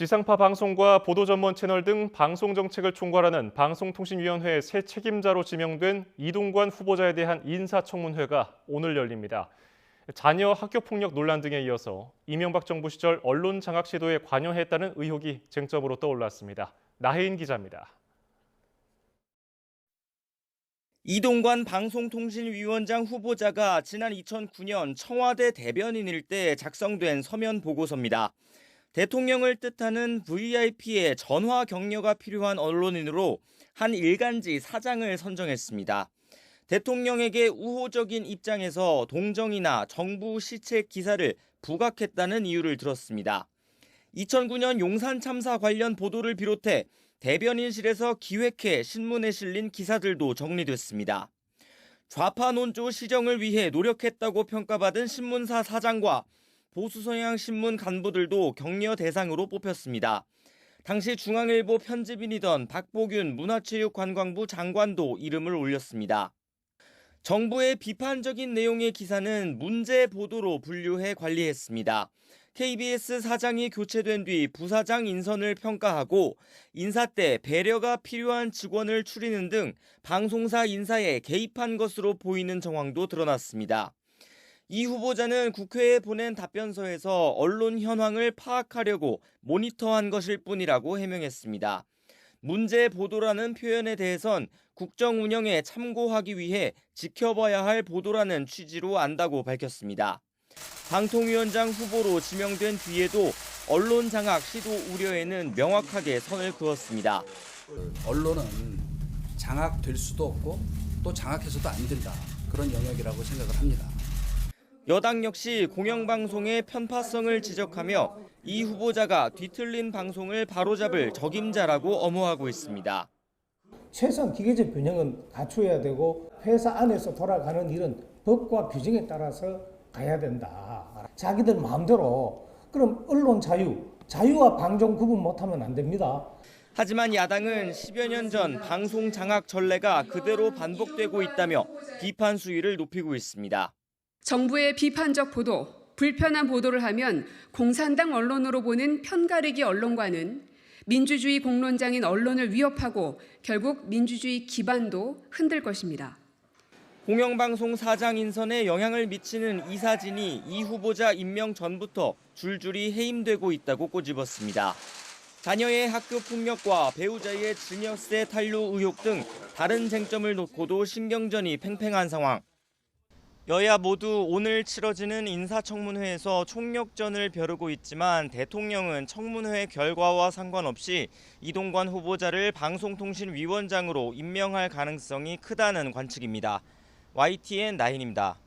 지상파 방송과 보도 전문 채널 등 방송 정책을 총괄하는 방송통신위원회 새 책임자로 지명된 이동관 후보자에 대한 인사청문회가 오늘 열립니다. 자녀 학교폭력 논란 등에 이어서 이명박 정부 시절 언론 장악 시도에 관여했다는 의혹이 쟁점으로 떠올랐습니다. 나혜인 기자입니다. 이동관 방송통신위원장 후보자가 지난 2009년 청와대 대변인일 때 작성된 서면 보고서입니다. 대통령을 뜻하는 VIP의 전화 격려가 필요한 언론인으로 한 일간지 사장을 선정했습니다. 대통령에게 우호적인 입장에서 동정이나 정부 시책 기사를 부각했다는 이유를 들었습니다. 2009년 용산 참사 관련 보도를 비롯해 대변인실에서 기획해 신문에 실린 기사들도 정리됐습니다. 좌파 논조 시정을 위해 노력했다고 평가받은 신문사 사장과 보수 성향 신문 간부들도 격려 대상으로 뽑혔습니다. 당시 중앙일보 편집인이던 박보균 문화체육관광부 장관도 이름을 올렸습니다. 정부의 비판적인 내용의 기사는 문제 보도로 분류해 관리했습니다. KBS 사장이 교체된 뒤 부사장 인선을 평가하고 인사 때 배려가 필요한 직원을 추리는 등 방송사 인사에 개입한 것으로 보이는 정황도 드러났습니다. 이 후보자는 국회에 보낸 답변서에서 언론 현황을 파악하려고 모니터한 것일 뿐이라고 해명했습니다. 문제 보도라는 표현에 대해선 국정 운영에 참고하기 위해 지켜봐야 할 보도라는 취지로 안다고 밝혔습니다. 방통위원장 후보로 지명된 뒤에도 언론 장악 시도 우려에는 명확하게 선을 그었습니다. 언론은 장악될 수도 없고 또 장악해서도 안 된다. 그런 영역이라고 생각을 합니다. 여당 역시 공영방송의 편파성을 지적하며 이 후보자가 뒤틀린 방송을 바로잡을 적임자라고 엄호하고 있습니다. 최소한 기계적 균형은 갖춰야 되고 회사 안에서 돌아가는 일은 법과 규정에 따라서 가야 된다. 자기들 마음대로 그럼 언론 자유와 방종 구분 못하면 안 됩니다. 하지만 야당은 10여 년 전 방송 장악 전례가 그대로 반복되고 있다며 비판 수위를 높이고 있습니다. 정부의 비판적 보도, 불편한 보도를 하면 공산당 언론으로 보는 편가르기 언론과는 민주주의 공론장인 언론을 위협하고 결국 민주주의 기반도 흔들 것입니다. 공영방송 사장 인선에 영향을 미치는 이사진이 이 후보자 임명 전부터 줄줄이 해임되고 있다고 꼬집었습니다. 자녀의 학교 폭력과 배우자의 증여세 탄로 의혹 등 다른 쟁점을 놓고도 신경전이 팽팽한 상황. 여야 모두 오늘 치러지는 인사청문회에서 총력전을 벼르고 있지만 대통령은 청문회 결과와 상관없이 이동관 후보자를 방송통신위원장으로 임명할 가능성이 크다는 관측입니다. YTN 나인입니다.